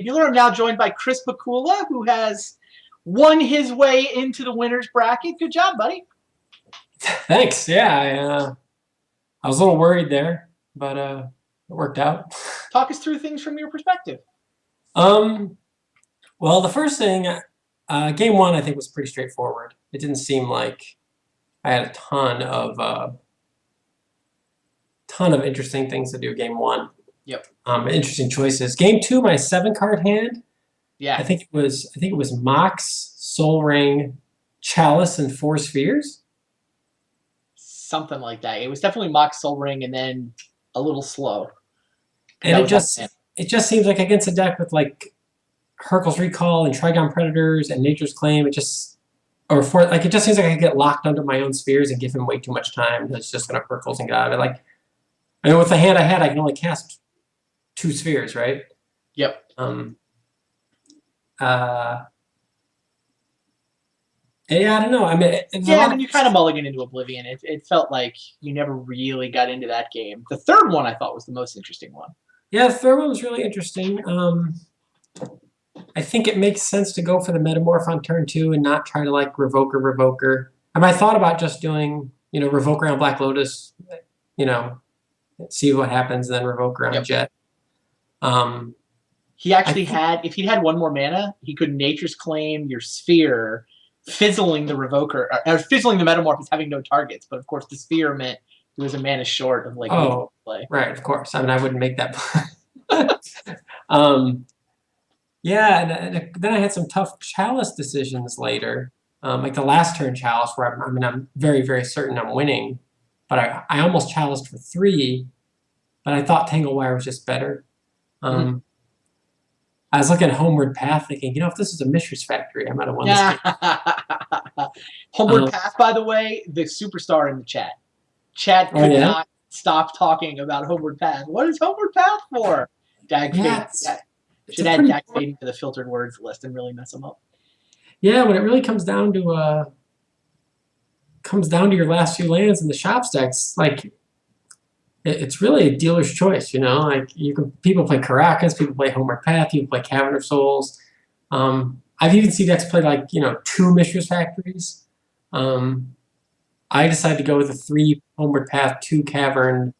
I'm now joined by Chris Bakula, who has won his way into the winner's bracket. Good job, buddy. Thanks. Yeah, I was a little worried there, but it worked out. Talk us through things from your perspective. Well, the first thing, game one, I think was pretty straightforward. It didn't seem like I had a ton of interesting things to do game one. Yep. Interesting choices. Game two, my 7-card hand. Yeah. I think it was Mox, Soul Ring, Chalice, and 4 Spheres. Something like that. It was definitely Mox, Soul Ring, and then a little slow. And it just seems like against a deck with like Hurkyl's Recall and Trigon Predators and Nature's Claim, it just seems like I could get locked under my own spheres and give him way too much time. That's just gonna Hurkyl's and get out of it. Like, I mean, with the hand I had, I can only cast 2 spheres, right? Yep. Yeah, I don't know. I mean, you kind of mulligan into Oblivion. It felt like you never really got into that game. The third one I thought was the most interesting one. Yeah, the third one was really interesting. I think it makes sense to go for the Metamorph on turn 2 and not try to like Revoker. I mean, I thought about just doing, Revoker on Black Lotus, see what happens, and then Revoker on Jet. He actually if he'd had one more mana, he could Nature's Claim your sphere, fizzling the Revoker, or fizzling the Metamorph as having no targets. But of course, the sphere meant he was a mana short of like play. Right, of course. I mean, I wouldn't make that play. Yeah, and then I had some tough Chalice decisions later. Like the last turn Chalice, where I'm very, very certain I'm winning. But I almost Chaliced for 3, but I thought Tangle Wire was just better. I was looking at Homeward Path thinking, if this is a Mishra's Factory, I might have won this game. Homeward Path, by the way, the superstar in the chat. Chat could not stop talking about Homeward Path. What is Homeward Path for? Dag should add Dag fading to the filtered words list and really mess them up. Yeah, when it really comes down to your last few lands in the shop stacks, like it's really a dealer's choice, Like people play Caracas, people play Homeward Path, people play Cavern of Souls. I've even seen decks play like 2 Mishra's Factories. I decided to go with a 3 Homeward Path, 2 Cavern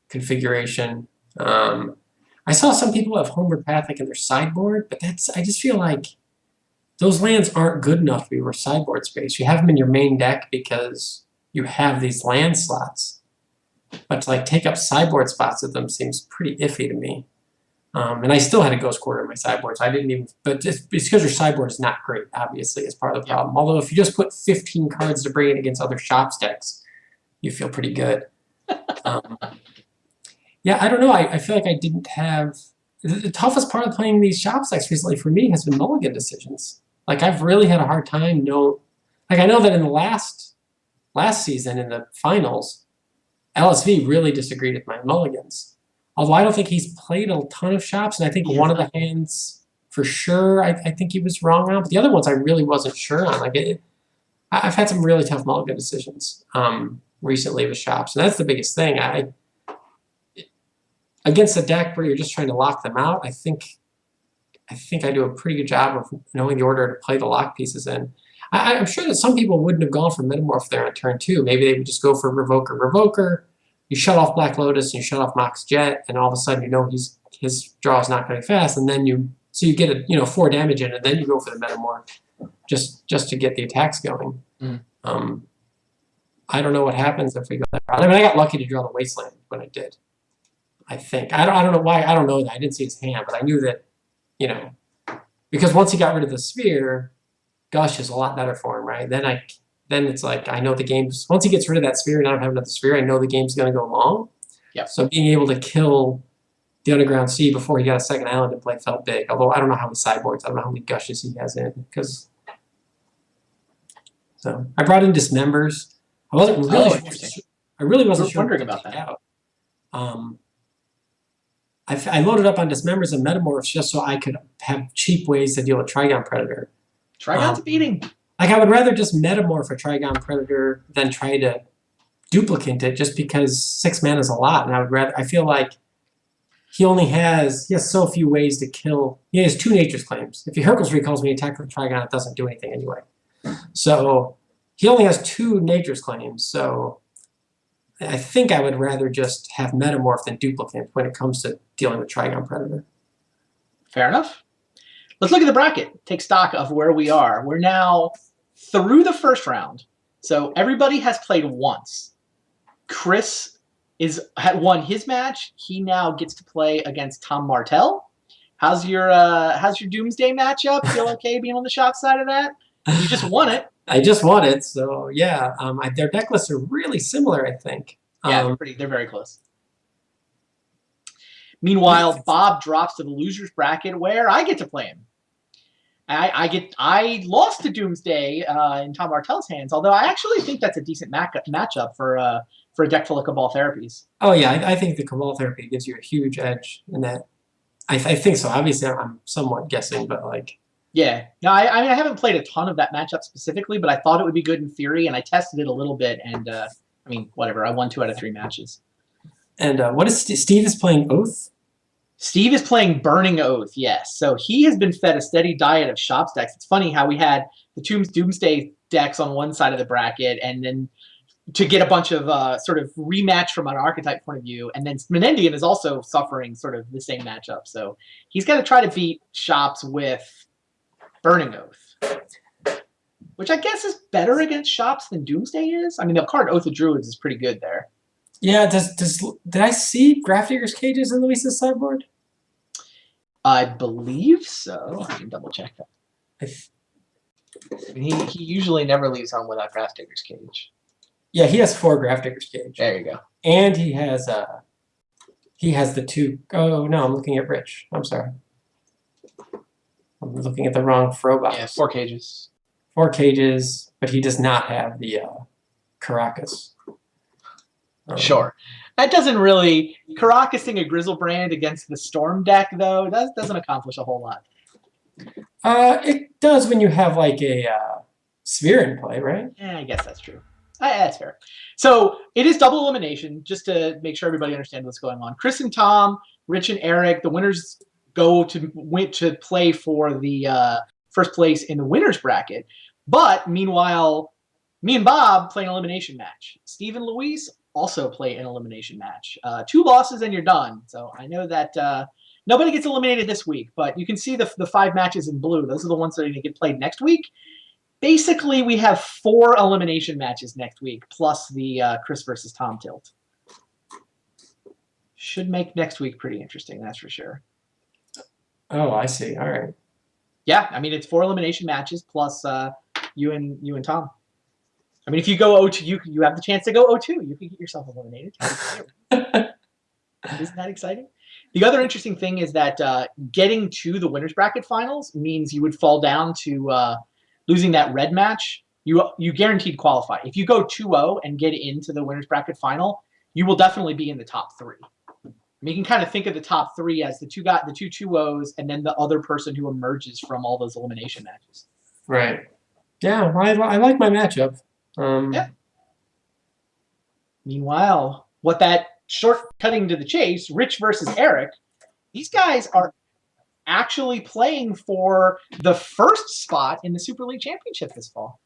configuration. I saw some people have Homeward Path like in their sideboard, but I just feel like those lands aren't good enough to be your sideboard space. You have them in your main deck because you have these land slots, but to like take up sideboard spots with them seems pretty iffy to me. And I still had a Ghost Quarter in my sideboard, so I didn't even. But it's because your sideboard is not great, obviously, is part of the problem. Although if you just put 15 cards to bring it against other shop decks, you feel pretty good. Yeah, I don't know. I feel like I didn't have the toughest part of playing these shop decks recently for me has been mulligan decisions. Like I've really had a hard time. I know that in the last season in the finals, LSV really disagreed with my mulligans. Although I don't think he's played a ton of shops, and I think one of the hands for sure I think he was wrong on, but the other ones I really wasn't sure on. I've had some really tough mulligan decisions recently with shops, and that's the biggest thing. Against a deck where you're just trying to lock them out, I think I do a pretty good job of knowing the order to play the lock pieces in. I'm sure that some people wouldn't have gone for Metamorph there on turn 2. Maybe they would just go for Revoker. You shut off Black Lotus, and you shut off Mox Jet, and all of a sudden his draw is not going fast, and then you get 4 damage in, and then you go for the Metamorph just to get the attacks going. I don't know what happens if we go that route. I mean, I got lucky to draw the Wasteland when I did. I think I don't know why. I don't know that. I didn't see his hand, but I knew that, because once he got rid of the sphere, Gush is a lot better for him, right? Then it's like I know the game's once he gets rid of that sphere and I don't have another sphere, I know the game's going to go long. Yep. So being able to kill the Underground Sea before he got a second island to play felt big. Although I don't know how many sideboards, I don't know how many Gushes he has in because. So I brought in Dismembers. I wasn't really. I really wasn't sure. Wondering about that. Out. I loaded up on Dismembers and Metamorphs just so I could have cheap ways to deal with Trigon Predator. Trigon's beating. Like I would rather just Metamorph a Trigon Predator than try to duplicate it just because 6 mana is a lot, and I feel like he has so few ways to kill. He has 2 nature's claims. If he Hercules recalls me, attack with Trigon, it doesn't do anything anyway. So he only has 2 nature's claims. So I think I would rather just have Metamorph than Duplicate when it comes to dealing with Trigon Predator. Fair enough. Let's look at the bracket. Take stock of where we are. We're now through the first round. So everybody has played once. Chris had won his match. He now gets to play against Tom Martell. How's your Doomsday matchup? Feel okay being on the shop side of that? You just won it. I just won it, so yeah. Their deck lists are really similar, I think. Yeah, they're very close. Meanwhile, Bob drops to the losers bracket where I get to play him. I lost to Doomsday in Tom Martell's hands, although I actually think that's a decent matchup for a deck full of Cabal Therapies. Oh yeah, I think the Cabal Therapy gives you a huge edge in that. I think so. Obviously, I'm somewhat guessing, but like. Yeah. No, I mean, I haven't played a ton of that matchup specifically, but I thought it would be good in theory, and I tested it a little bit, and I mean, whatever. I won 2 out of 3 matches. And what is Steve is playing Oath? Steve is playing Burning Oath, yes. So he has been fed a steady diet of shops decks. It's funny how we had the Doomsday decks on one side of the bracket, and then to get a bunch of sort of rematch from an archetype point of view, and then Menendian is also suffering sort of the same matchup. So he's got to try to beat shops with Burning Oath, which I guess is better against shops than Doomsday is. I mean, the card Oath of Druids is pretty good there. Yeah, did I see Grafdigger's Cages in Luis's sideboard? I believe so. I can double check that. I mean, he usually never leaves home without Grafdigger's Cage. Yeah, he has 4 Grafdigger's Cage. There you go. And he has the 2. Oh no, I'm looking at Rich. I'm sorry. I'm looking at the wrong Frobox. Yeah, 4 cages. 4 cages, but he does not have the Caracas. Sure. That doesn't really... Caracasing a Grizzlebrand against the Storm deck, though, that doesn't accomplish a whole lot. It does when you have, like, a Sphere in play, right? Yeah, I guess that's true. That's fair. So, it is double elimination, just to make sure everybody understands what's going on. Chris and Tom, Rich and Eric, the winners go to play for the first place in the winners bracket. But, meanwhile, me and Bob play an elimination match. Steve and Luis also play an elimination match. 2 losses and you're done. So I know that nobody gets eliminated this week, but you can see the 5 matches in blue. Those are the ones that are going to get played next week. Basically, we have 4 elimination matches next week, plus the Chris versus Tom tilt. Should make next week pretty interesting, that's for sure. Oh, I see. All right. Yeah, I mean, it's 4 elimination matches plus you and Tom. I mean, if you go 0-2, you have the chance to go 0-2. You can get yourself eliminated. Isn't that exciting? The other interesting thing is that getting to the winners bracket finals means you would fall down to losing that red match. You guaranteed qualify. If you go 2-0 and get into the winners bracket final, you will definitely be in the top 3. I mean, you can kind of think of the top 3 as the 2 2-0s and then the other person who emerges from all those elimination matches. Right. Yeah, well, I like my matchup. Yeah. Meanwhile, what that cutting to the chase, Rich versus Eric, these guys are actually playing for the first spot in the Super League Championship this fall.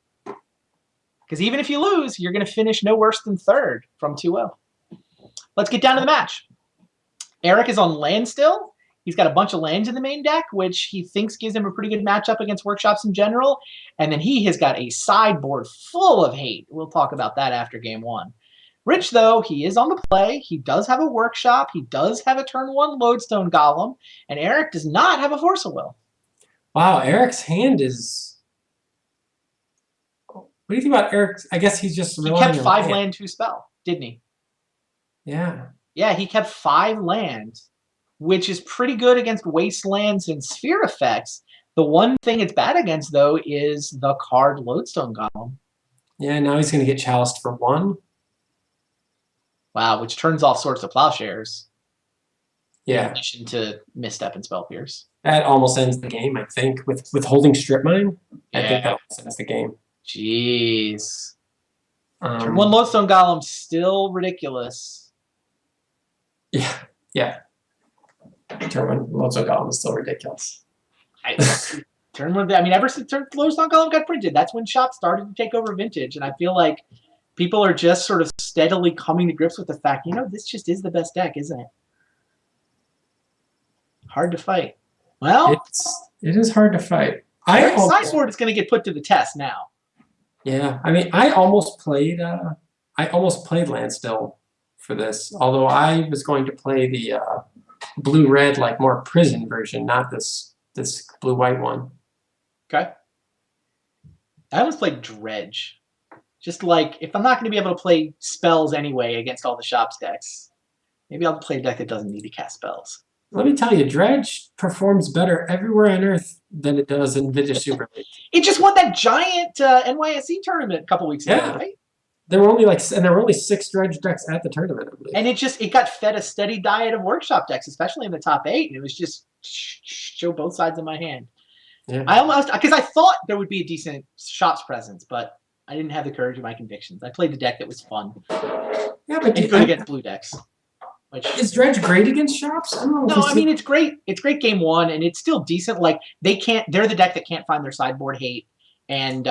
Because even if you lose, you're going to finish no worse than 3rd from 2-0. Let's get down to the match. Eric is on land still. He's got a bunch of lands in the main deck, which he thinks gives him a pretty good matchup against workshops in general. And then he has got a sideboard full of hate. We'll talk about that after game 1. Rich, though, he is on the play. He does have a workshop. He does have a turn 1 Lodestone Golem. And Eric does not have a Force of Will. Wow, Eric's hand is... What do you think about Eric's? I guess he's just... He kept 5 land, 2 spell, didn't he? Yeah. Yeah, he kept 5 lands, which is pretty good against wastelands and sphere effects. The one thing it's bad against, though, is the card Lodestone Golem. Yeah, now he's going to get chaliced for 1. Wow, which turns off Swords to Plowshares. Yeah. In addition to Misstep and Spell Pierce. That almost ends the game, I think, with holding Strip Mine. Yeah. I think that almost ends the game. Jeez. Turn 1 Lodestone Golem, still ridiculous. Yeah, yeah. Turn one, Lonesome Golem is still ridiculous. Turn one. I mean, ever since Lonesome Golem got printed, that's when shops started to take over Vintage, and I feel like people are just sort of steadily coming to grips with the fact, this just is the best deck, isn't it? Hard to fight. Well, it is hard to fight. Sideboard is going to get put to the test now. Yeah, I mean, I almost played Landstill for this, although I was going to play the blue-red, like more prison version, not this blue-white one. Okay. I almost played Dredge. Just like, if I'm not going to be able to play spells anyway against all the shops decks, maybe I'll play a deck that doesn't need to cast spells. Let me tell you, Dredge performs better everywhere on Earth than it does in Vintage Super League. It just won that giant NYSE tournament a couple weeks ago, right? There were only 6 Dredge decks at the tournament, I believe. And it got fed a steady diet of workshop decks, especially in the top 8, and it was just show both sides of my hand. Yeah. Because I thought there would be a decent shops presence, but I didn't have the courage of my convictions. I played the deck that was fun. Yeah, but good against blue decks. Is Dredge great against shops? I don't know. No, I mean, it's great. It's great game 1, and it's still decent. Like, they're the deck that can't find their sideboard hate, and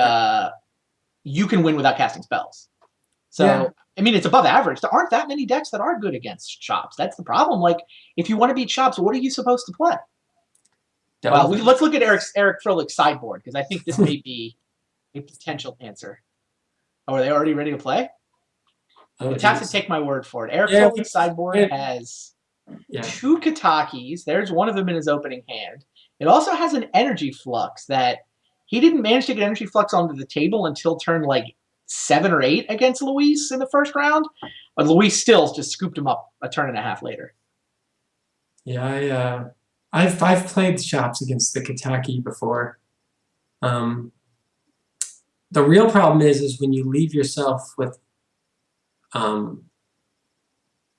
you can win without casting spells. So, yeah. I mean, it's above average. There aren't that many decks that are good against shops. That's the problem. Like, if you want to beat shops, what are you supposed to play? Well, let's look at Eric Froehlich's sideboard, because I think this may be a potential answer. Oh, are they already ready to play? You'd have to take my word for it. Eric Froehlich's sideboard has 2 Katakis. There's one of them in his opening hand. It also has an Energy Flux that he didn't manage to get Energy Flux onto the table until turn, 7 or 8 against Luis in the first round. But Luis still just scooped him up a turn and a half later. Yeah, I've played shops against the Kataki before. The real problem is when you leave yourself with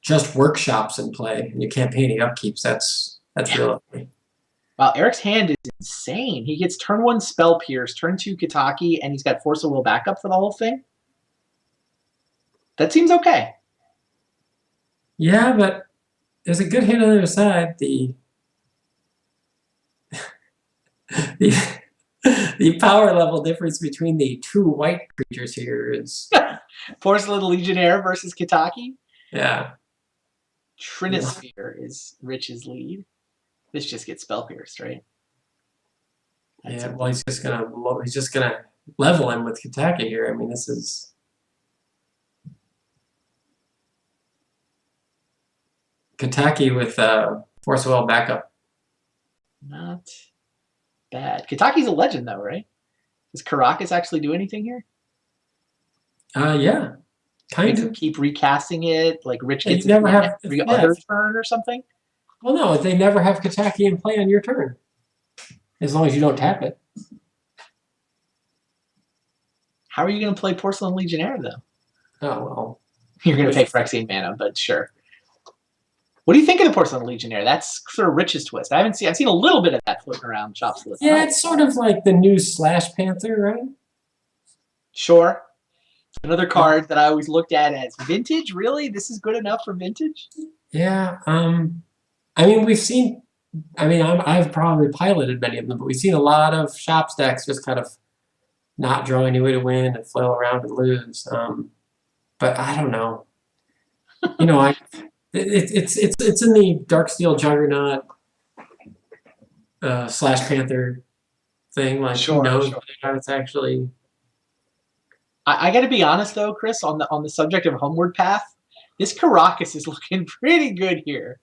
just workshops in play and you can't pay any upkeeps. That's real ugly. Wow, Eric's hand is insane. He gets turn 1 Spell Pierce, turn 2 Kataki, and he's got Force of Will backup for the whole thing. That seems okay. Yeah, but there's a good hand on the other side. The power level difference between the 2 white creatures here is Porcelain Legionnaire versus Kataki. Yeah. Trinisphere is Rich's lead. This just gets Spell Pierced, right? That's well, he's just gonna level him with Kataki here. I mean, this is Kataki with Force of Will backup. Not bad. Kataki's a legend, though, right? Does Caracas actually do anything here? Yeah. Kind of. Keep recasting it, like Rich gets every other turn or something? Well, no, they never have Kataki in play on your turn. As long as you don't tap it. How are you going to play Porcelain Legionnaire, though? Oh, well. You're going to pay Phyrexian mana, but sure. What do you think of the Porcelain Legionnaire? That's sort of Rich's twist. I've seen a little bit of that floating around Chop's list. Yeah, it's sort of like the new Slash Panther, right? Sure. Another card that I always looked at as vintage. Really? This is good enough for vintage? Yeah. I mean, we've seen. I mean, I've probably piloted many of them, but we've seen a lot of shops decks just kind of not draw any way to win and flail around and lose. But I don't know. You know, it's in the Darksteel Juggernaut Slash Panther thing. Like, who knows whether or not it's actually. I got to be honest though, Chris, on the subject of Homeward Path, this Caracas is looking pretty good here.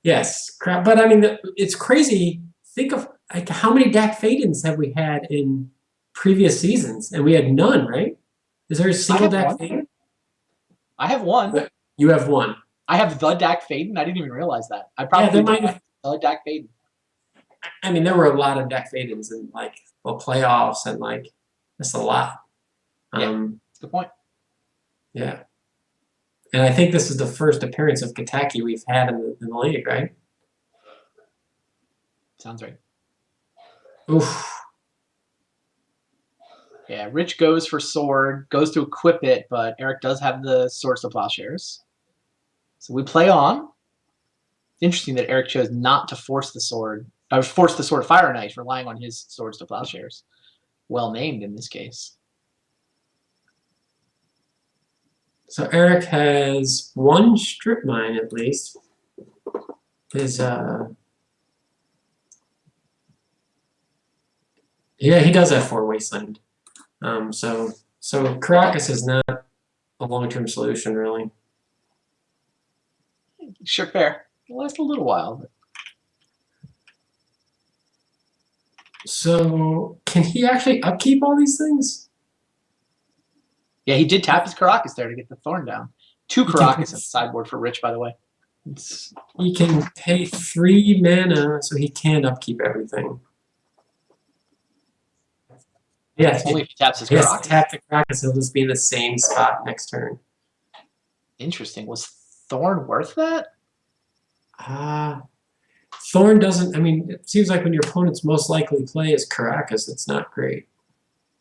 Yes, but I mean, it's crazy. Think of how many Dak Fadens have we had in previous seasons, and we had none, right? Is there a single Dak Faden? I have one. You have one. I have the Dak Faden. I didn't even realize that. I probably might have the Dak Faden. I mean, there were a lot of Dak Fadens in playoffs and just a lot. Yeah, that's a good point. Yeah. And I think this is the first appearance of Kataki we've had in the league, right? Sounds right. Oof. Yeah, Rich goes for sword, goes to equip it, but Eric does have the Swords to Plowshares. So we play on. Interesting that Eric chose not to force the sword. Force the sword fire knife, relying on his swords to plowshares. Well named in this case. So Eric has one strip mine at least. His yeah, he does have 4 wasteland. So Caracas is not a long-term solution really. Sure, fair. It'll last a little while. But... So can he actually upkeep all these things? Yeah, he did tap his Caracas there to get the Thorn down. 2 Caracas in the sideboard for Rich, by the way. He can pay 3 mana, so he can upkeep everything. Yeah, only if he taps his Caracas. Caracas. Tap the Caracas, he'll just be in the same spot next turn. Interesting. Was Thorn worth that? Thorn doesn't. I mean, it seems like when your opponent's most likely play is Caracas, it's not great.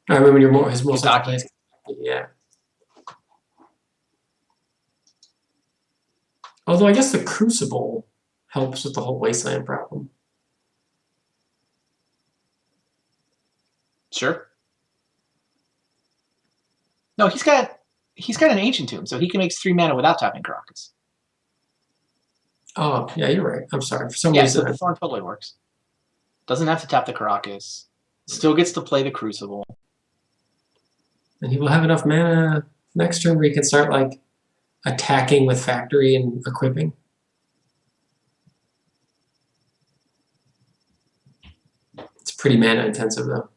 I mean, when his most likely play is Caracas, yeah. Although I guess the Crucible helps with the whole Wasteland problem. Sure. No, he's got an Ancient Tomb, so he can make 3 mana without tapping Caracas. Oh, yeah, you're right. I'm sorry. For some reason. So the Thorn totally works. Doesn't have to tap the Caracas. Still gets to play the Crucible. And he will have enough mana next turn where he can start, like, attacking with Factory and equipping. It's pretty mana intensive, though.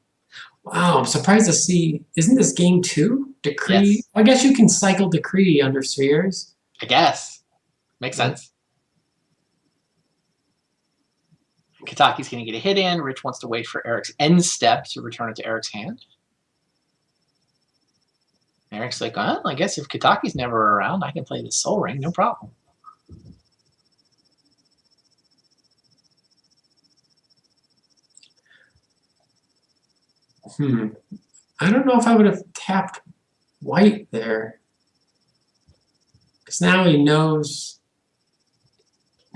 Wow, I'm surprised to see. Isn't this game 2? Decree? Yes. I guess you can cycle Decree under Spheres. I guess. Makes sense. Kataki's going to get a hit in. Rich wants to wait for Eric's end step to return it to Eric's hand. Eric's like, well, I guess if Kataki's never around, I can play the Soul Ring, no problem. I don't know if I would have tapped white there. Because now he knows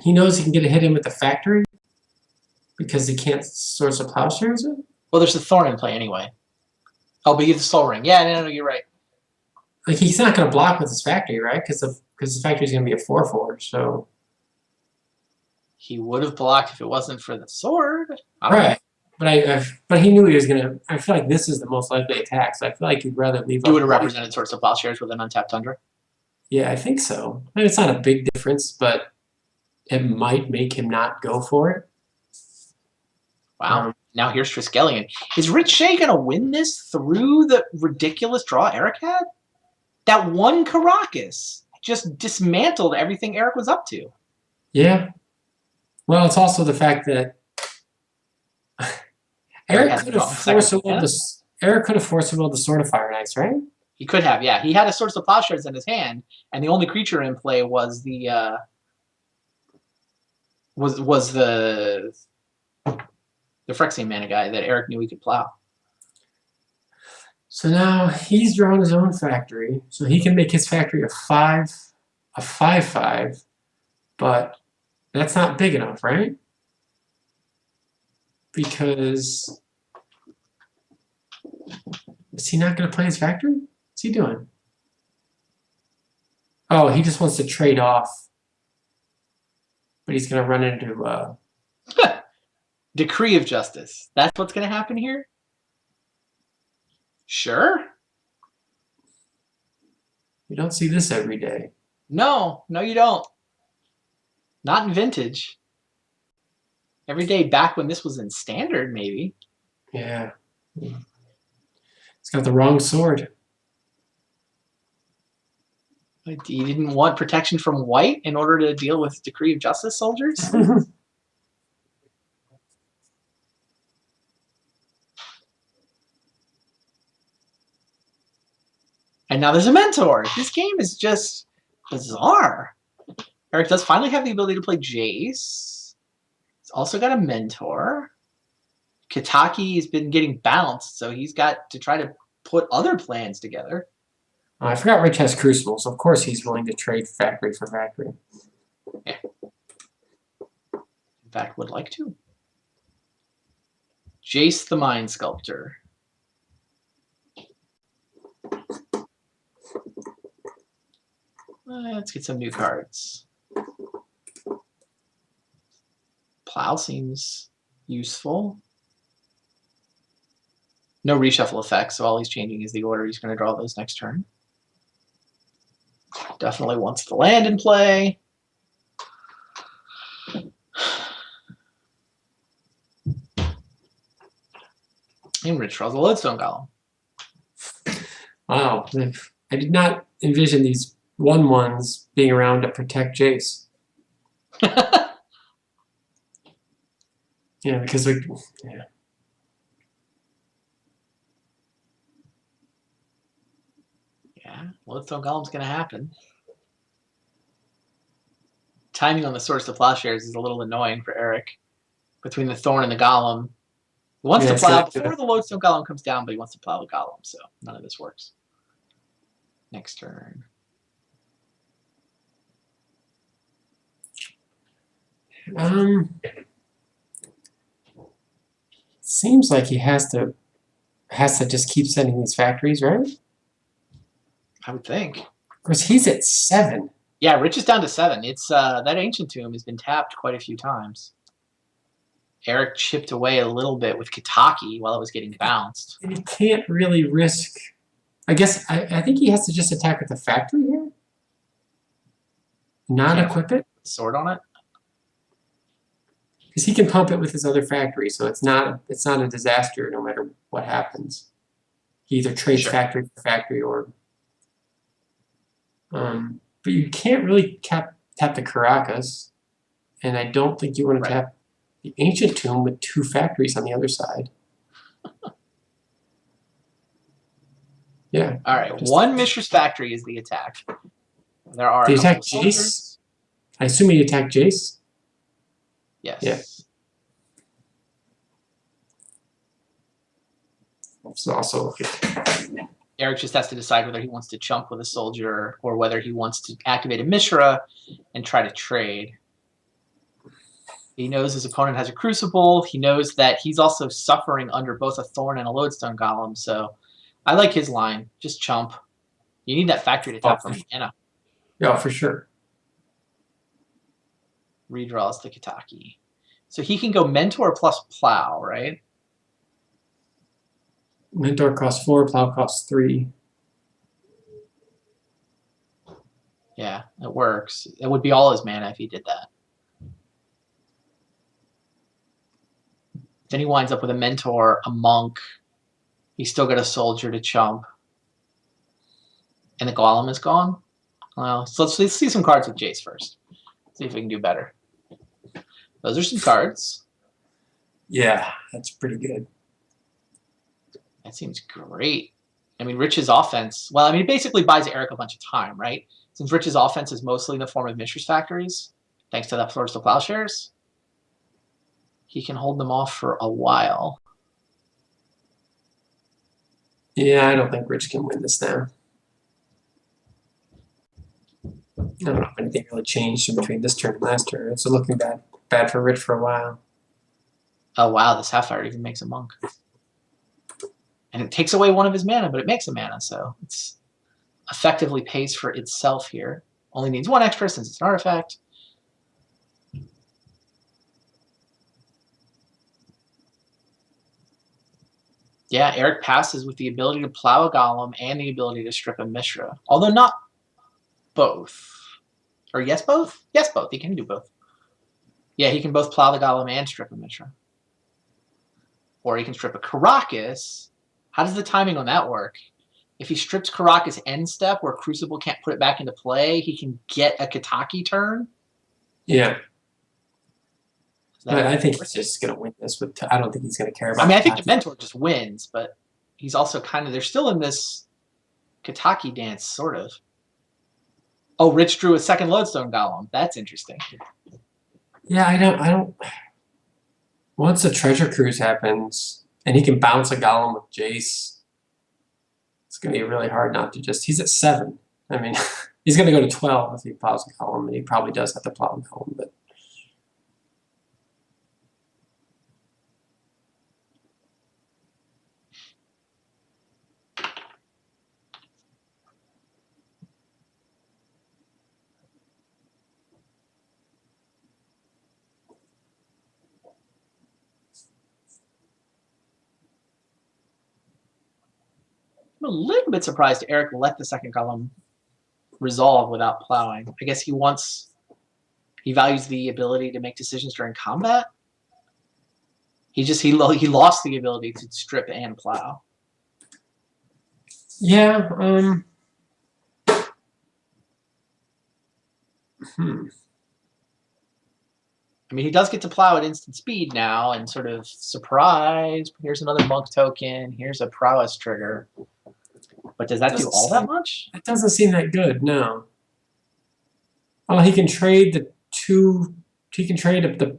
he can get a hit in with the Factory. Because he can't Swords of Plowshares it? Well, there's a Thorn in play anyway. Oh, but you have the Soul Ring. Yeah, no, you're right. Like, he's not going to block with his Factory, right? Because the Factory is going to be a 4/4, so... He would have blocked if it wasn't for the sword. Right. But he knew he was going to... I feel like this is the most likely attack, so I feel like he'd rather leave... You would have represented Swords of Plowshares with an untapped Tundra? Yeah, I think so. I mean, it's not a big difference, but it might make him not go for it. Wow. Now here's Triskelion. Is Rich Shea going to win this through the ridiculous draw Eric had? That one Caracas just dismantled everything Eric was up to. Yeah. Well, it's also the fact that Eric could have forced the Sword of Fire Knights, right? He could have, yeah. He had a Swords of Plowshares in his hand, and the only creature in play was the Phyrexian mana guy that Eric knew he could plow. So now he's drawn his own Factory, so he can make his Factory a 5/5, but that's not big enough, right? Because is he not going to play his Factory? What's he doing? Oh, he just wants to trade off, but he's going to run into Decree of Justice. That's what's going to happen here? Sure. You don't see this every day. No, you don't. Not in Vintage. Every day back when this was in Standard, maybe. Yeah. It's got the wrong sword. You didn't want protection from white in order to deal with Decree of Justice soldiers? And now there's a Mentor. This game is just bizarre. Eric does finally have the ability to play Jace. He's also got a Mentor. Kitaki has been getting bounced, so he's got to try to put other plans together. I forgot Rich has Crucible, so of course he's willing to trade Factory for Factory. Yeah. In fact, would like to. Jace the Mind Sculptor. Let's get some new cards. Plow seems useful. No reshuffle effect, so all he's changing is the order he's going to draw those next turn. Definitely wants the land in play. And Rich draws a Lodestone Golem. Wow, I did not envision these 1/1s being around to protect Jace. Yeah, because like, yeah. Yeah, Lodestone Golem's going to happen. Timing on the Swords to Plowshares is a little annoying for Eric. Between the Thorn and the Golem. He wants to plow before the Lodestone Golem comes down, but he wants to plow the Golem, so none of this works. Next turn. Seems like he has to just keep sending these factories, right? I would think. Of course, he's at 7. Yeah, Rich is down to 7. It's that Ancient Tomb has been tapped quite a few times. Eric chipped away a little bit with Kitaki while it was getting bounced. And he can't really risk. I guess I think he has to just attack with the factory here. Not equip it. Sword on it. Because he can pump it with his other factory, so it's not a disaster no matter what happens. He either trades factory for factory or. But you can't really tap the Caracas, and I don't think you want to tap the Ancient Tomb with 2 factories on the other side. Yeah. All right. One Mishra's Factory is the attack. There are. They attack Jace. I assume he attacked Jace. Yes. Yeah. So also. Eric just has to decide whether he wants to chump with a soldier or whether he wants to activate a Mishra and try to trade. He knows his opponent has a Crucible. He knows that he's also suffering under both a Thorn and a Lodestone Golem. So I like his line. Just chump. You need that factory to tap for mana. Yeah, for sure. Redraws the Kitaki. So he can go Mentor plus Plow, right? Mentor costs 4, Plow costs 3. Yeah, it works. It would be all his mana if he did that. Then he winds up with a Mentor, a Monk. He's still got a Soldier to chump. And the Golem is gone. Well, so let's see some cards with Jace first. See if we can do better. Those are some cards. Yeah, that's pretty good. That seems great. I mean, Rich's offense, well, I mean, it basically buys Eric a bunch of time, right? Since Rich's offense is mostly in the form of Mishra's Factories, thanks to that Swords to Plowshares, he can hold them off for a while. Yeah, I don't think Rich can win this now. I don't know if anything really changed in between this turn and last turn. It's looking bad for Rich for a while. Oh, wow, the Sapphire even makes a Monk. And it takes away one of his mana, but it makes a mana, so it's effectively pays for itself here. Only needs 1 extra since it's an artifact. Yeah, Eric passes with the ability to plow a Golem and the ability to strip a Mishra. Although not both. Or yes, both? Yes, both. He can do both. Yeah, he can both plow the Golem and strip a Mishra. Or he can strip a Caracas. How does the timing on that work? If he strips Caracas end step where Crucible can't put it back into play, he can get a Kitaki turn? Yeah. But I think he's just going to win this. I don't think he's going to care about I mean, I think the Mentor just wins, but he's also kind of... They're still in this Kitaki dance, sort of. Oh, Rich drew a second Lodestone Golem. That's interesting. Yeah, I don't... Once the Treasure Cruise happens, and he can bounce a Golem with Jace, it's going to be really hard not to just... He's at 7. I mean, he's going to go to 12 if he plows a Golem, and he probably does have to plow a Golem, but... I'm a little bit surprised Eric let the second column resolve without plowing. I guess he values the ability to make decisions during combat. He lost the ability to strip and plow. Yeah. I mean, he does get to plow at instant speed now, and sort of surprise. Here's another monk token. Here's a prowess trigger. But does that do all that much? It doesn't seem that good. No. Oh, he can trade the two. He can trade up the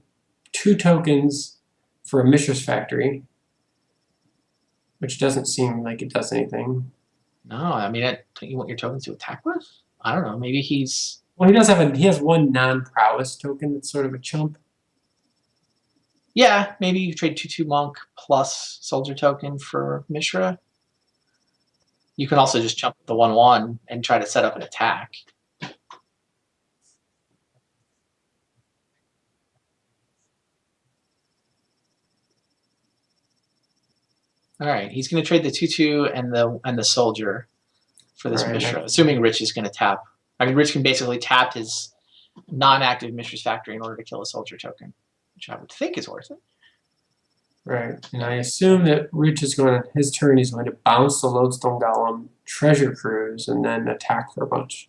2 tokens for a Mishra's Factory, which doesn't seem like it does anything. No, I mean, don't you want your tokens to attack with? I don't know. Maybe he's. Well, he has 1 non-prowess token that's sort of a chump. Yeah, maybe you trade 2/2 monk plus soldier token for Mishra. You can also just jump the 1/1 and try to set up an attack. All right, he's going to trade the 2/2 and the soldier for this Mishra, assuming Rich is going to tap. I mean, Rich can basically tap his non-active Mishra's Factory in order to kill a soldier token, which I would think is worth it. Right, and I assume that Rich is going to, his turn, he's going to bounce the Lodestone Golem, Treasure Cruise, and then attack for a bunch.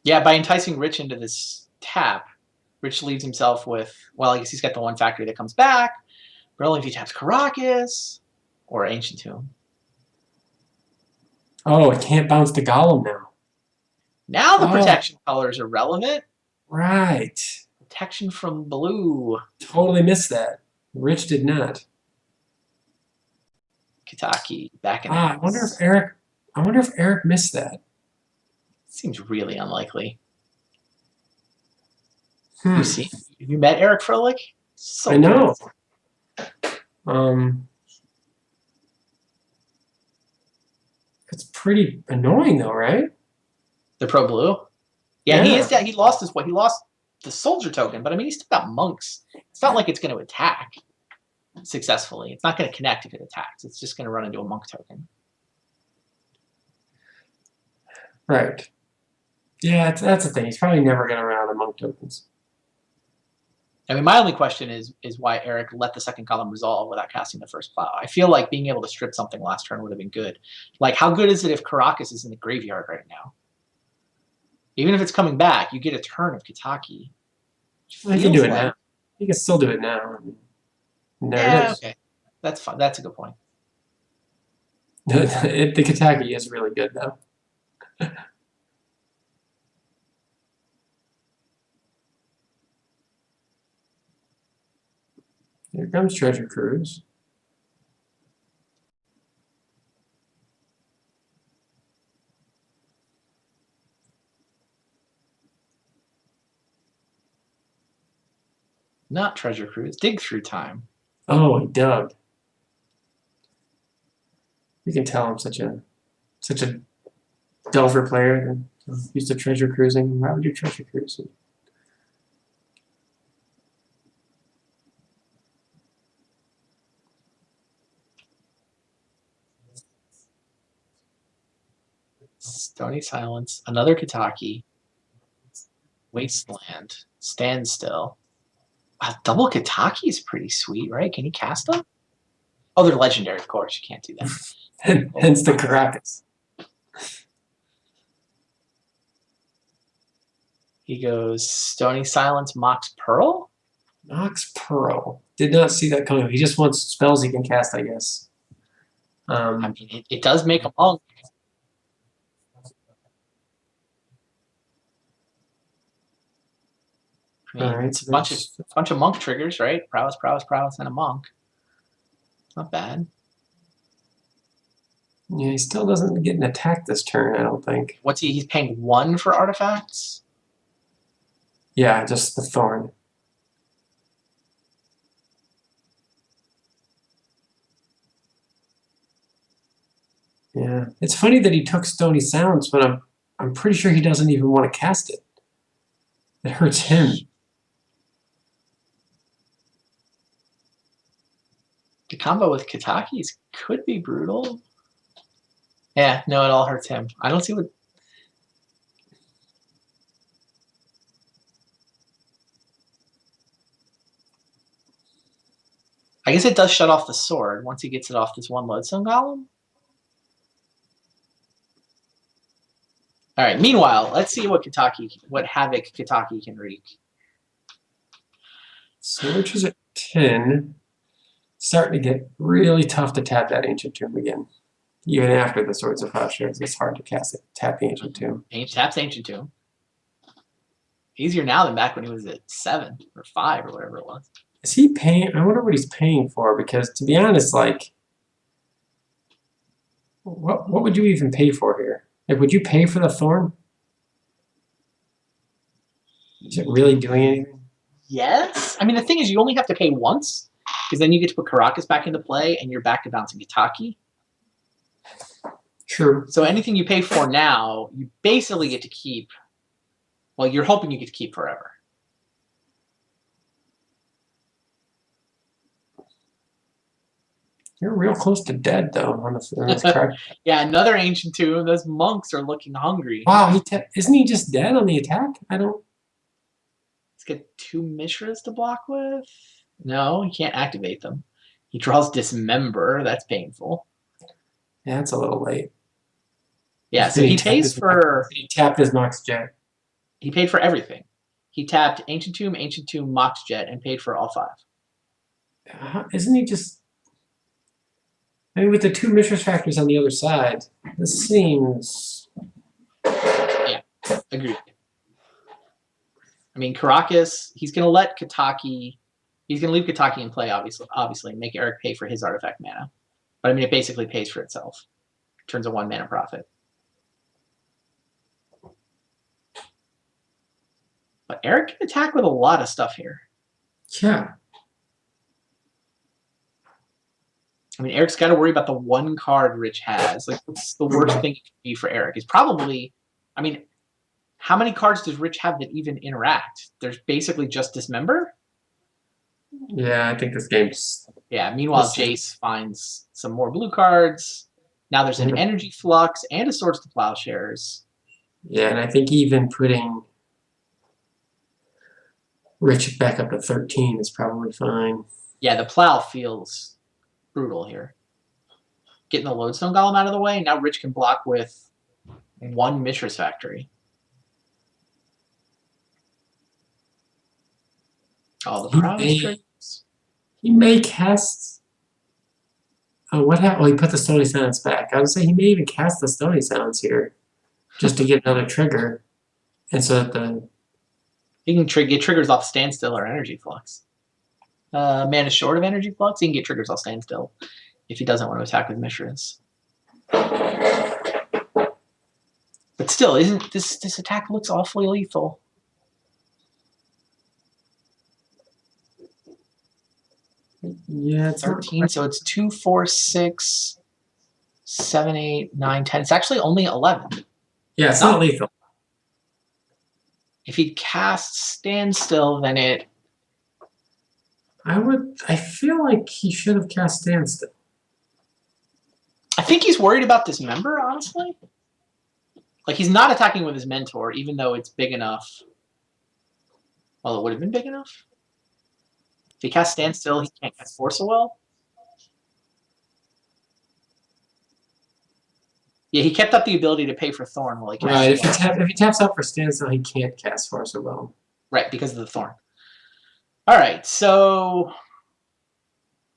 Yeah, by enticing Rich into this tap, Rich leaves himself with, well, I guess he's got the 1 factory that comes back, but only if he taps Caracas or Ancient Tomb. Oh, it can't bounce the Golem now. Now the protection colors are relevant. Right. Protection from blue. Totally missed that. Rich did not. Kitaki back in. I wonder if Eric missed that. Seems really unlikely. You see, you met Eric Froelich? So I know. It's pretty annoying though, right? The pro blue. Yeah, he is. He lost his what? He lost the soldier token, but I mean, he's still got monks. It's not like it's going to attack successfully. It's not going to connect if it attacks. It's just going to run into a monk token. Right. Yeah, that's the thing. He's probably never going to run out of monk tokens. I mean, my only question is why Eric let the second column resolve without casting the first plow. I feel like being able to strip something last turn would have been good. Like, how good is it if Caracas is in the graveyard right now? Even if it's coming back, you get a turn of Kitaki. Well, he can do it now. He can still do it now. There it is. Okay. That's fine. That's a good point. The Kitaki is really good, though. Here comes Treasure Cruise. Not Treasure Cruise. Dig Through Time. Oh, he dug. You can tell I'm such a Delver player. Used to treasure cruising. Why would you treasure cruise? Stony Silence. Another Kitaki. Wasteland. Standstill. Wow, double Kitaki is pretty sweet, right? Can he cast them? Oh, they're legendary, of course. You can't do that. Hence the Caracas. He goes Stony Silence, Mox Pearl? Mox Pearl. Did not see that coming. He just wants spells he can cast, I guess. I mean, it does make a monk. I mean, right, it's a bunch of monk triggers, right? Prowess, prowess, prowess, and a monk. Not bad. Yeah, he still doesn't get an attack this turn, I don't think. What's he? He's paying 1 for artifacts? Yeah, just the Thorn. Yeah, it's funny that he took Stony Silence, but I'm pretty sure he doesn't even want to cast it. It hurts him. The combo with Kataki's could be brutal. Yeah, no, it all hurts him. I don't see what. I guess it does shut off the sword once he gets it off this one Lodestone Golem. All right. Meanwhile, let's see what havoc Kataki can wreak. So Rich is at 10. Starting to get really tough to tap that Ancient Tomb again. Even after the Swords of Plowshares, it's hard to tap the Ancient Tomb. Taps Ancient Tomb. Easier now than back when he was at 7 or 5 or whatever it was. Is he paying? I wonder what he's paying for, because to be honest, like, what would you even pay for here? Like, would you pay for the Thorn? Is it really doing anything? Yes. I mean, the thing is, you only have to pay once, because then you get to put Caracas back into play, and you're back to bouncing Kataki. True. So anything you pay for now, you basically get to keep. Well, you're hoping you get to keep forever. You're real close to dead, though, on this card. Yeah, another Ancient Tomb. Those monks are looking hungry. Wow, isn't he just dead on the attack? I don't. He's got 2 Mishras to block with. No, he can't activate them. He draws Dismember. That's painful. Yeah, it's a little late. Yeah, so he pays for. He tapped his Mox Jet. He paid for everything. He tapped Ancient Tomb, Mox Jet, and paid for all 5. Isn't he just? I mean, with the 2 Mishra's Factors on the other side, this seems. Yeah, agreed. I mean, Caracas, he's going to let Kataki. He's going to leave Kataki in play, obviously, and make Eric pay for his artifact mana. But I mean, it basically pays for itself. Turns a 1 mana profit. But Eric can attack with a lot of stuff here. Yeah. I mean, Eric's got to worry about the 1 card Rich has. Like, what's the worst thing it could be for Eric? Is probably, I mean, how many cards does Rich have that even interact? There's basically just Dismember. Yeah, I think this game's. Yeah, meanwhile, Jace finds some more blue cards. Now there's an Energy Flux and a Swords to Plowshares. Yeah, and I think even putting Rich back up to 13 is probably fine. Yeah, the Plow feels brutal here. Getting the Lodestone Golem out of the way, now Rich can block with 1 Mishra's Factory. Oh, the Prowess triggers. He may cast. Oh, what happened? Oh, he put the Stony Silence back. I would say he may even cast the Stony Silence here, just to get another trigger, and so that the. He can get triggers off Standstill or Energy Flux. Man is short of Energy Flux. He can get triggers off Standstill if he doesn't want to attack with Mishras. But still, isn't this attack looks awfully lethal? Yeah, it's 13. So it's 2, 4, 6, 7, 8, 9, 10. It's actually only 11. Yeah, it's not lethal. If he casts Standstill, then it. I feel like he should have cast Standstill. I think he's worried about Dismember, honestly. Like, he's not attacking with his Mentor, even though it's big enough. Well, it would have been big enough. If he casts Standstill, he can't cast Force of Will. Yeah, he kept up the ability to pay for Thorn while he cast. Right, if he taps out for Standstill, he can't cast Force of Will. Right, because of the Thorn. All right, so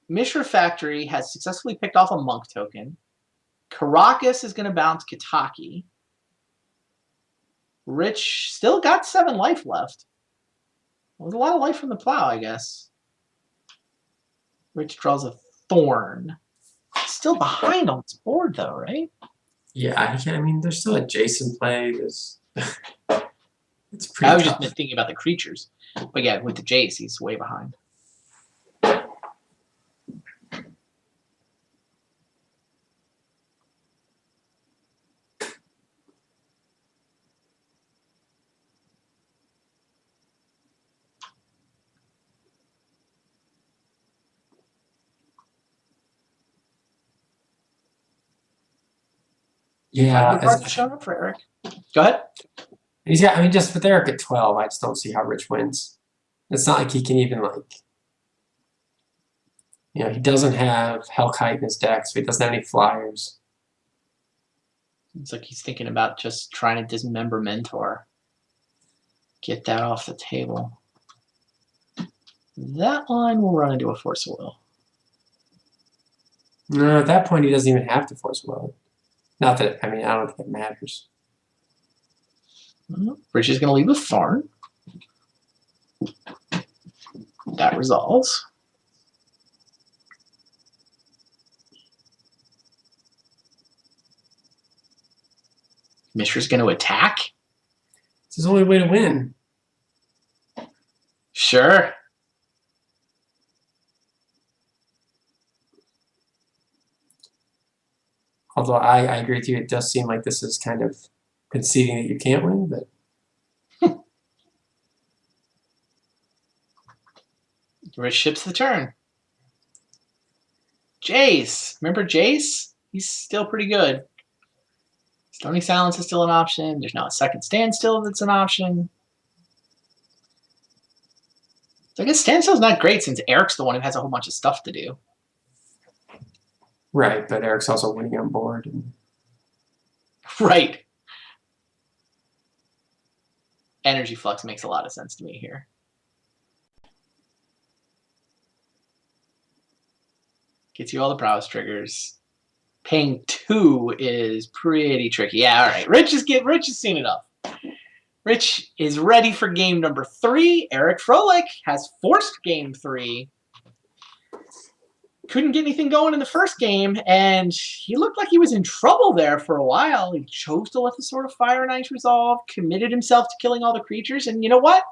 Mishra Factory has successfully picked off a Monk token. Caracas is going to bounce Kataki. Rich still got 7 life left. There's a lot of life from the Plow, I guess. Rich draws a Thorn. Still behind on this board, though, right? Yeah, I mean, there's still a Jason play. There's. It's pretty. I was tough. just thinking about the creatures. But yeah, with the Jace, he's way behind. Yeah, Cards showing up for Eric. Go ahead. he's got. I mean, just with Eric at 12, I just don't see how Rich wins. It's not like he can even he doesn't have Hellkite in his deck, so he doesn't have any flyers. It's like he's thinking about just trying to dismember Mentor. Get that off the table. That line will run into a Force of Will. No, at that point, he doesn't even have to Force Will. Not that, I don't think it matters. Rich is going to lead with Thorn. That resolves. Mishra's going to attack. It's his only way to win. Sure. Although I agree with you, it does seem like this is kind of conceding that you can't win, but Rich ships the turn. Jace. Remember Jace? He's still pretty good. Stony Silence is still an option. There's now a second standstill that's an option. So I guess standstill's not great since Eric's the one who has a whole bunch of stuff to do. right. But Eric's also winning on board. And Right. Energy Flux makes a lot of sense to me here. Gets you all the browse triggers. Paying 2 is pretty tricky. Yeah, all right. Rich has seen enough. Rich is ready for game number 3. Eric Froelich has forced game 3. Couldn't get anything going in the first game, and he looked like he was in trouble there for a while. He chose to let the Sword of Fire and Ice resolve, committed himself to killing all the creatures, and you know what?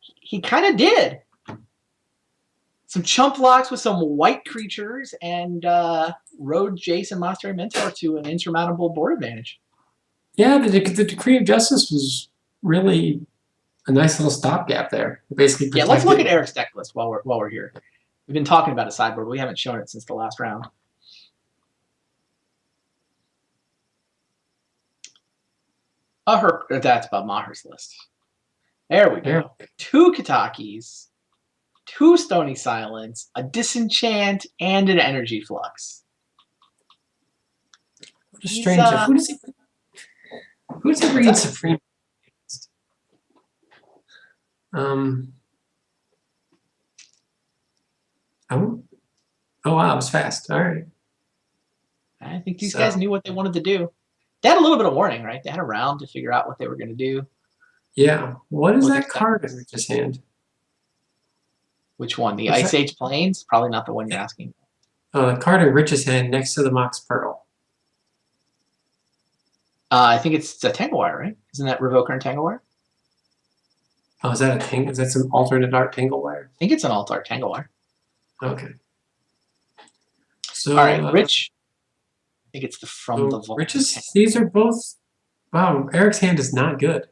He kind of did. Some chump blocks with some white creatures, and rode Jace and Monastery Mentor to an insurmountable board advantage. yeah, the Decree of Justice was really a nice little stopgap there. Basically, Yeah, let's look at Eric's deck list while we're here. We've been talking about a sideboard, but we haven't shown it since the last round. That's about Maher's list. There we go. 2 Katakis, 2 Stony Silence, a Disenchant, and an Energy Flux. What a strange. Who's he reading Supreme? Oh wow, it was fast. All right. I think these guys knew what they wanted to do. They had a little bit of warning, right? They had a round to figure out what they were going to do. Yeah. What is that card in Rich's hand? Which one? The Ice Age Plains? Probably not the one you're asking. The card in Rich's hand next to the Mox Pearl. I think it's a Tanglewire, right? Isn't that Revoker and Tanglewire? Oh, is that a Tangle? Is that some alternate art Tanglewire? I think it's an alt-art Tanglewire. Okay. So, all right, Rich. I think it's the From the Vault. Rich's. These are both. Wow, Eric's hand is not good.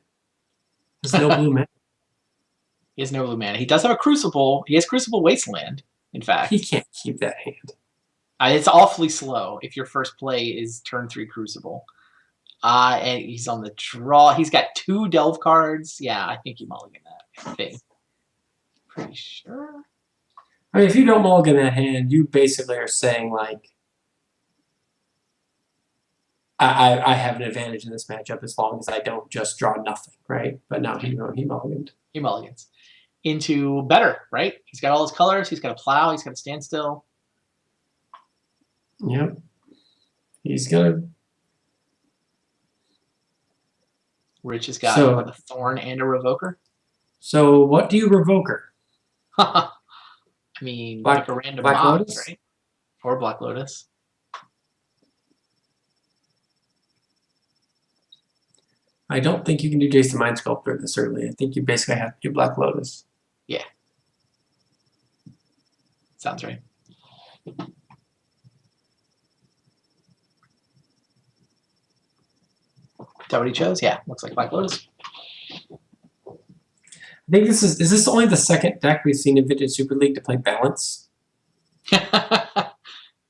There's no blue mana. He has no blue mana. He does have a Crucible. He has Crucible Wasteland, in fact. He can't keep that hand. It's awfully slow if your first play is turn 3 Crucible. And he's on the draw. He's got 2 Delve cards. Yeah, I think he mulligan that. I think. Pretty sure. I mean, if you don't mulligan that hand, you basically are saying, like, I have an advantage in this matchup as long as I don't just draw nothing, right? But no, he mulliganed. He mulligans. Into better, right? He's got all his colors. He's got a plow. He's got a standstill. Yep. He's got Rich has got a Thorn and a Revoker. So what do you Revoker? I mean, like a random Mox, right? Or Black Lotus. I don't think you can do Jason Mind Sculptor this early. I think you basically have to do Black Lotus. Yeah. Sounds right. Is that what he chose? Yeah, looks like Black Lotus. I think is this only the second deck we've seen in Vintage Super League to play Balance?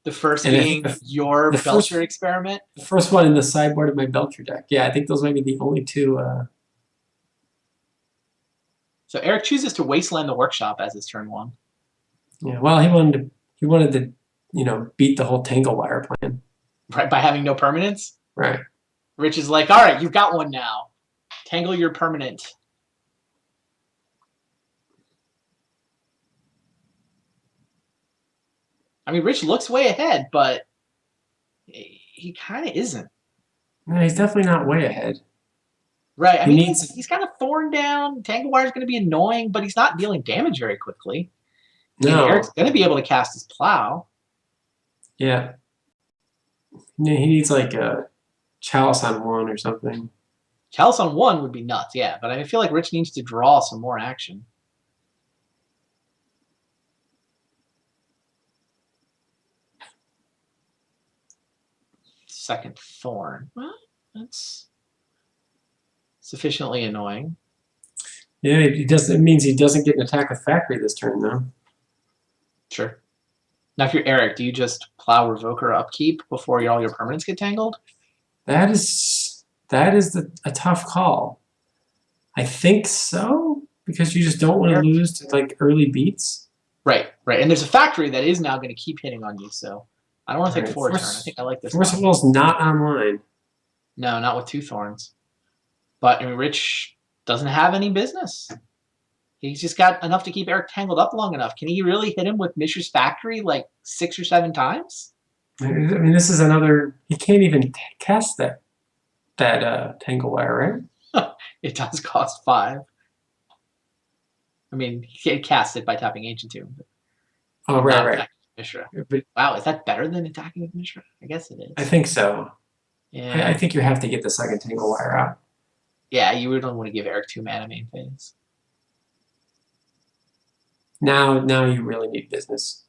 The first And I being think your the first- Belcher experiment. the first one in the sideboard of my Belcher deck. Yeah, I think those might be the only two. So Eric chooses to wasteland the workshop as his turn 1. Yeah, well, he wanted to, beat the whole Tangle Wire plan. Right, by having no permanents? Right. Rich is like, all right, you've got one now. Tangle your permanent. I mean, Rich looks way ahead, but he kind of isn't. No, he's definitely not way ahead. Right. I mean, he's got a Thorn down. Tangle Wire is going to be annoying, but he's not dealing damage very quickly. No. And Eric's going to be able to cast his Plow. Yeah. He needs like a Chalice on 1 or something. Chalice on 1 would be nuts, yeah. But I feel like Rich needs to draw some more action. Second Thorn. Well, that's sufficiently annoying. Yeah, it means he doesn't get an attack with Factory this turn, though. Sure. Now, if you're Eric, do you just Plow, Revoke, or Upkeep before all your permanents get tangled? That is a tough call. I think so, because you just don't want to lose to like early beats. Right. And there's a Factory that is now going to keep hitting on you, so I don't want to take 4 turn. I think I like this. Force of Will's not online. No, not with 2 Thorns. But I mean, Rich doesn't have any business. He's just got enough to keep Eric tangled up long enough. Can he really hit him with Mishra's Factory like 6 or 7 times? I mean, this is another. He can't even cast that Tangle Wire, right? It does cost 5. I mean, he can cast it by tapping Ancient Tomb. Oh, right. Mishra. But, wow, is that better than attacking with Mishra? I guess it is. I think so. Yeah. I think you have to get the second Tangle Wire out. Yeah, you would want to give Eric 2 mana main phase. Now you really need business.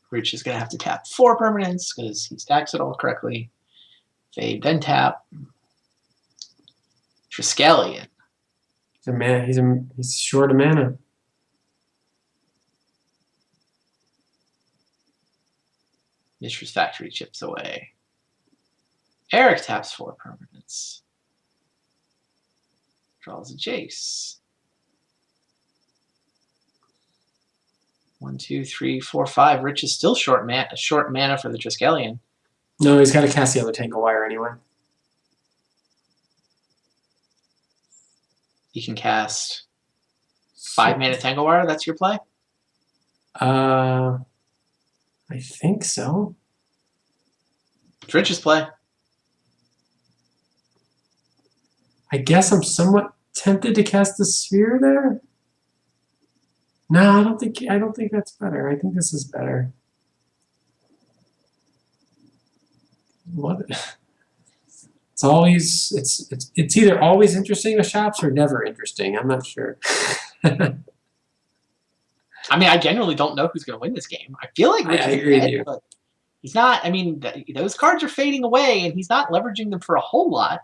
Rich is going to have to tap 4 permanents because he stacks it all correctly. Fade, then tap. Triskelion. He's short of mana. Mishra's Factory chips away. Eric taps 4 permanents. Draws a Jace. 1, 2, 3, 4, 5. Rich is still short mana for the Triskelion. No, he's got to cast the other Tangle Wire anyway. He can cast 5 mana Tangle Wire. That's your play? I think so. It's Rich's play. I guess I'm somewhat tempted to cast the Sphere there. No, I don't think that's better. I think this is better. What? It's either always interesting to shops or never interesting. I'm not sure. I mean, I genuinely don't know who's going to win this game. I feel like Rich I is agree with dead, you. but he's not. I mean, those cards are fading away, and he's not leveraging them for a whole lot.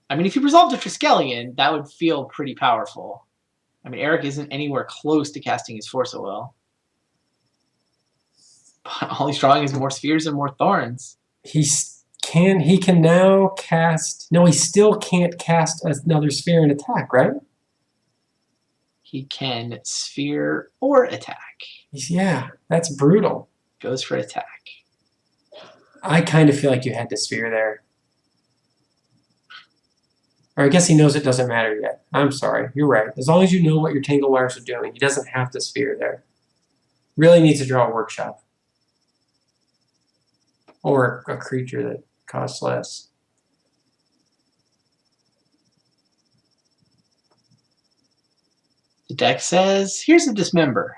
I mean, if he resolved a Triskelion, that would feel pretty powerful. I mean, Eric isn't anywhere close to casting his Force of Will. But all he's drawing is more Spheres and more Thorns. He can now cast. No, he still can't cast another Sphere and attack, right? He can Sphere or attack. Yeah, that's brutal. Goes for attack. I kind of feel like you had to Sphere there. Or I guess he knows it doesn't matter yet. I'm sorry. You're right. As long as you know what your Tangle Wires are doing, he doesn't have to Sphere there. Really needs to draw a Workshop. Or a creature that costs less. The deck says, here's a Dismember.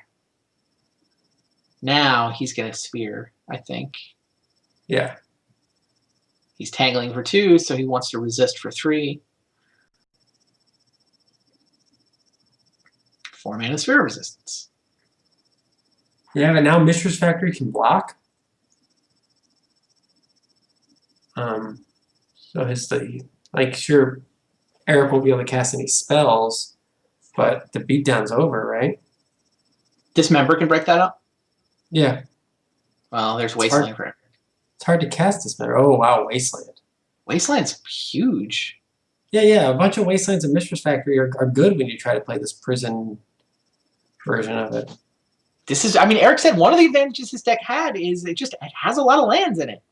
Now he's going to Sphere, I think. Yeah. He's tangling for 2, so he wants to resist for 3. 4 mana Sphere resistance. Yeah, but now Mishra's Factory can block. So sure, Eric won't be able to cast any spells, but the beatdown's over, right? Dismember can break that up? Yeah. Well, there's Wasteland for Eric. It's hard to cast Dismember. Oh, wow, Wasteland. Wasteland's huge. Yeah, a bunch of Wastelands and Mistress Factory are good when you try to play this prison version of it. Eric said one of the advantages his deck had is it has a lot of lands in it.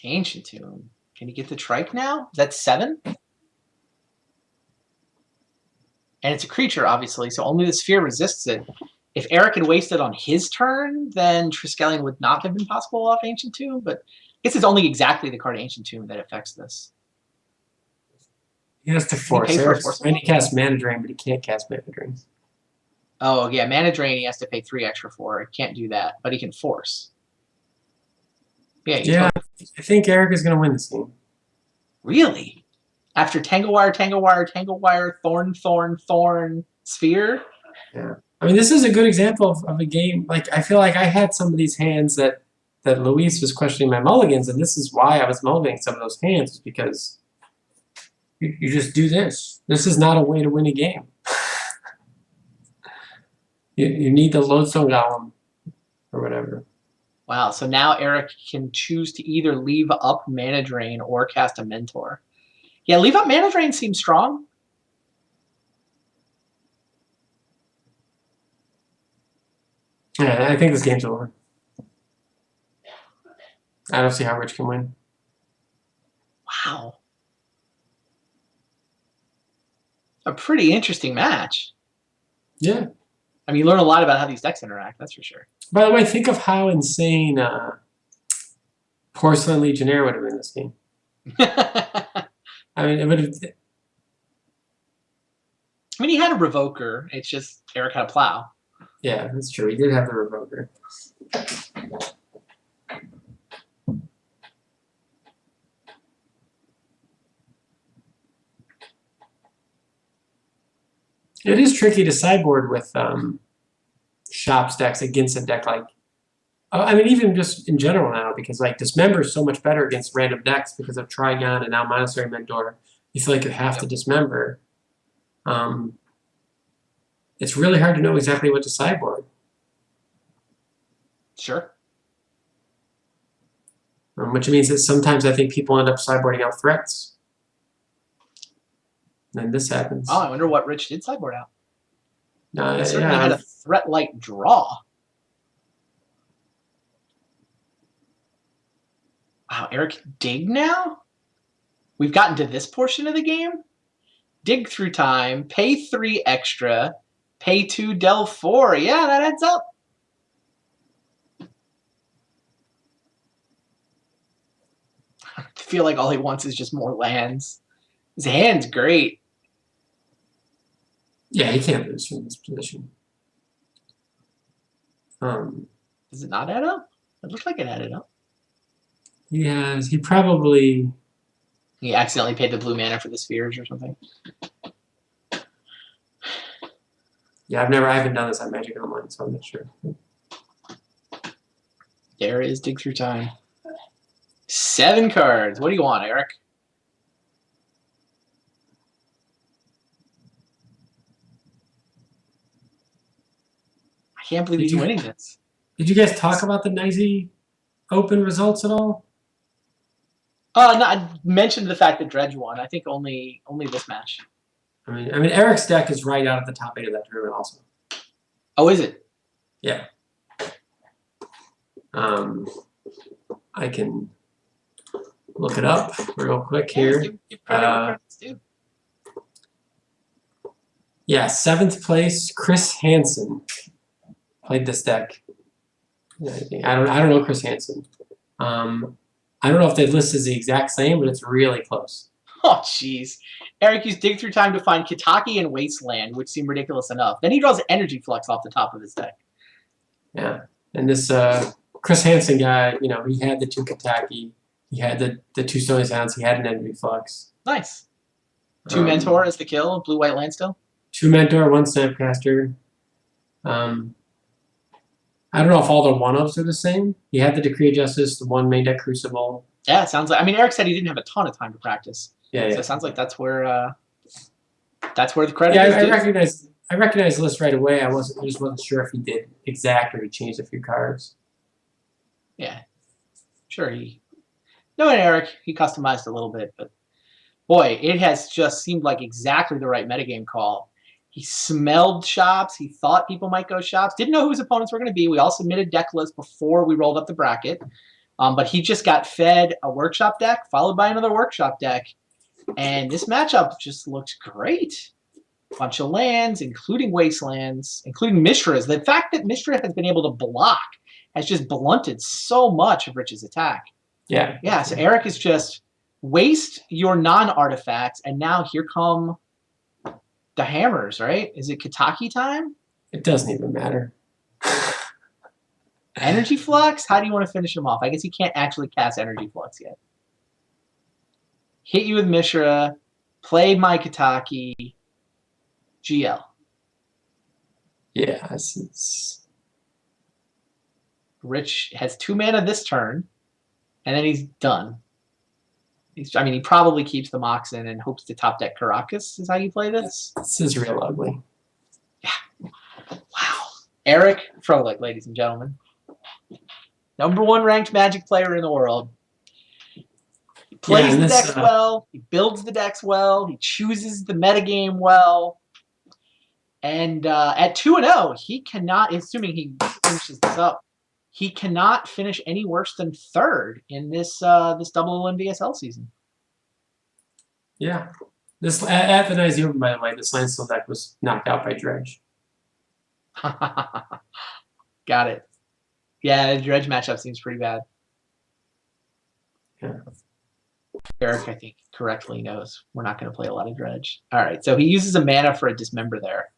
Ancient Tomb. Can you get the Trike now? Is that 7? And it's a creature, obviously, so only the sphere resists it. If Eric had wasted on his turn, then Triskelion would not have been possible off Ancient Tomb, but I guess it's only exactly the card Ancient Tomb that affects this. He has to force. Eric's trying to cast Mana Drain, but he can't cast Mana Drain. Oh, yeah, Mana Drain he has to pay 3 extra for. He can't do that, but he can force. Yeah, I think Eric is going to win this game. Really? After Tangle Wire, Tangle Wire, Tangle Wire, Thorn, Thorn, Thorn, Sphere? Yeah. I mean, this is a good example of a game. Like, I feel like I had some of these hands that Luis was questioning my mulligans, and this is why I was mulliganing some of those hands, because you just do this. This is not a way to win a game. you need the Lodestone Golem or whatever. Wow, so now Eric can choose to either leave up Mana Drain or cast a Mentor. Yeah, leave up Mana Drain seems strong. Yeah, I think this game's over. I don't see how Rich can win. Wow. A pretty interesting match. Yeah. I mean, you learn a lot about how these decks interact, that's for sure. By the way, think of how insane Porcelain Legionnaire would have been this game. I mean, it would have... I mean, he had a Revoker. It's just Eric had a Plow. Yeah, that's true. He did have the Revoker. It is tricky to sideboard with Shop's decks against a deck like... I mean, even just in general now, because like Dismember is so much better against random decks because of Trigon and now Monastery Mentor. You feel like you have to Dismember. It's really hard to know exactly what to sideboard. Sure. Which means that sometimes I think people end up sideboarding out threats. And this happens. Oh, I wonder what Rich did sideboard out. He certainly yeah. had a threat-like draw. Wow, Eric, dig now? We've gotten to this portion of the game? Dig through time, pay 3 extra, pay 2, delve 4. Yeah, that adds up. I feel like all he wants is just more lands. His hand's great. Yeah, he can't lose from this position. Does it not add up? It looks like it added up. He probably... He accidentally paid the blue mana for the spheres or something. Yeah, I haven't done this on Magic Online, so I'm not sure. There is dig through time. 7 cards. What do you want, Eric? I can't believe he's winning this. Did you guys talk about the Nicey Open results at all? No, I mentioned the fact that Dredge won. I think only this match. I mean, Eric's deck is right out at the top 8 of that tournament also. Oh, is it? Yeah. I can look it up real quick here. Give credit where credit's due. Yeah, 7th place, Chris Hansen played this deck. I don't know Chris Hansen. I don't know if they listed the exact same, but it's really close. Oh, jeez. Eric used dig through time to find Kitaki and Wasteland, which seemed ridiculous enough. Then he draws Energy Flux off the top of his deck. Yeah, and this Chris Hansen guy, you know, he had the 2 Kitaki, he had the 2 Stony Sounds, he had an Energy Flux. Nice. 2 Mentor as the kill, blue-white land still? 2 Mentor, 1 Snapcaster. I don't know if all the one-ofs are the same. You had the Decree of Justice, the 1 main deck Crucible. Yeah, it sounds like. I mean, Eric said he didn't have a ton of time to practice. Yeah, yeah. So it sounds like that's where the credit Yeah, is. I recognized the list right away. I just wasn't sure if he did exactly. He changed a few cards. Yeah, sure. Knowing Eric, he customized a little bit, but boy, it has just seemed like exactly the right metagame call. He smelled shops. He thought people might go shops. Didn't know who his opponents were going to be. We all submitted deck lists before we rolled up the bracket. But he just got fed a workshop deck, followed by another workshop deck. And this matchup just looked great. Bunch of lands, including wastelands, including Mishra's. The fact that Mishra has been able to block has just blunted so much of Rich's attack. Yeah. Yeah, so Eric is just waste your non-artifacts, and now here come the hammers, right? Is it Kitaki time? It doesn't even matter. Energy Flux? How do you want to finish him off? I guess he can't actually cast Energy Flux yet. Hit you with Mishra, play my Kitaki, GL. Yeah, it's... Rich has 2 mana this turn, and then he's done. I mean, he probably keeps the Moxen and hopes to top deck Caracas is how you play this. This is real ugly. Yeah. Wow. Eric Froelich, ladies and gentlemen. #1 ranked Magic player in the world. He plays the decks well. He builds the decks well. He chooses the metagame well. And at 2-0, he cannot, assuming he finishes this up, he cannot finish any worse than 3rd in this double LN VSL season. Yeah. This at the Nice Open, by the way, this Landstill deck was knocked out by Dredge. Got it. Yeah, the Dredge matchup seems pretty bad. Yeah. Eric, I think, correctly knows we're not going to play a lot of Dredge. All right, so he uses a mana for a Dismember there.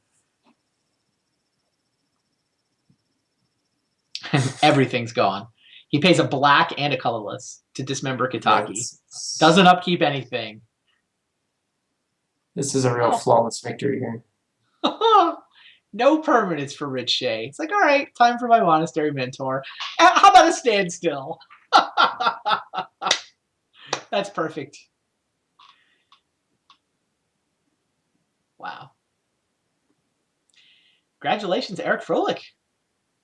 Everything's gone. He pays a black and a colorless to Dismember Kitaki. Doesn't upkeep anything. This is a real flawless victory here. No permanence for Rich Shea. It's like, all right, time for my Monastery Mentor. How about a standstill? That's perfect. Wow. Congratulations, Eric Froelich.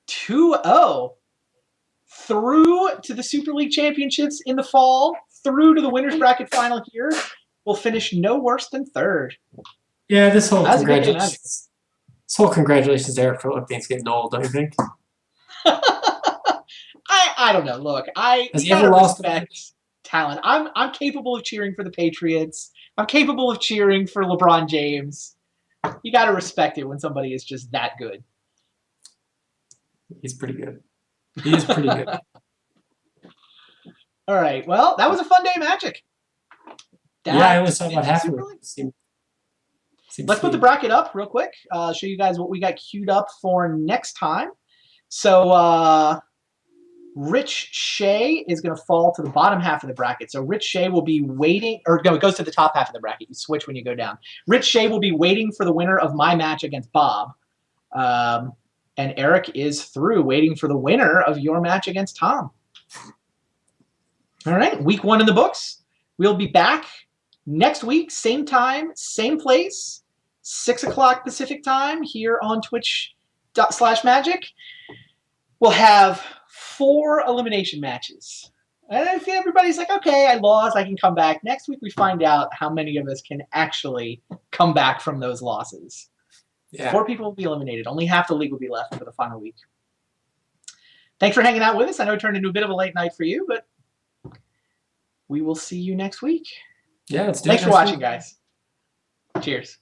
2-0. Through to the Super League Championships in the fall, through to the winner's bracket final here. Will finish no worse than 3rd. Yeah, this whole congratulations to Eric Froelich thing's getting old, don't you think? I don't know. Look, has he ever lost talent? I'm capable of cheering for the Patriots. I'm capable of cheering for LeBron James. You got to respect it when somebody is just that good. He's pretty good. He is pretty good. All right. Well, that was a fun day of Magic. Yeah, I only saw about half of it. Let's put the bracket up real quick. Show you guys what we got queued up for next time. So Rich Shea is going to fall to the bottom half of the bracket. So Rich Shea will be waiting, or no, it goes to the top half of the bracket. You switch when you go down. Rich Shea will be waiting for the winner of my match against Bob. And Eric is through, waiting for the winner of your match against Tom. All right, week 1 in the books. We'll be back next week, same time, same place, 6 o'clock Pacific time here on Twitch./Magic. We'll have 4 elimination matches. And if everybody's like, okay, I lost, I can come back. Next week we find out how many of us can actually come back from those losses. Yeah. 4 people will be eliminated. Only half the league will be left for the final week. Thanks for hanging out with us. I know it turned into a bit of a late night for you, but we will see you next week. Yeah, let's do Thanks for watching, guys. Cheers.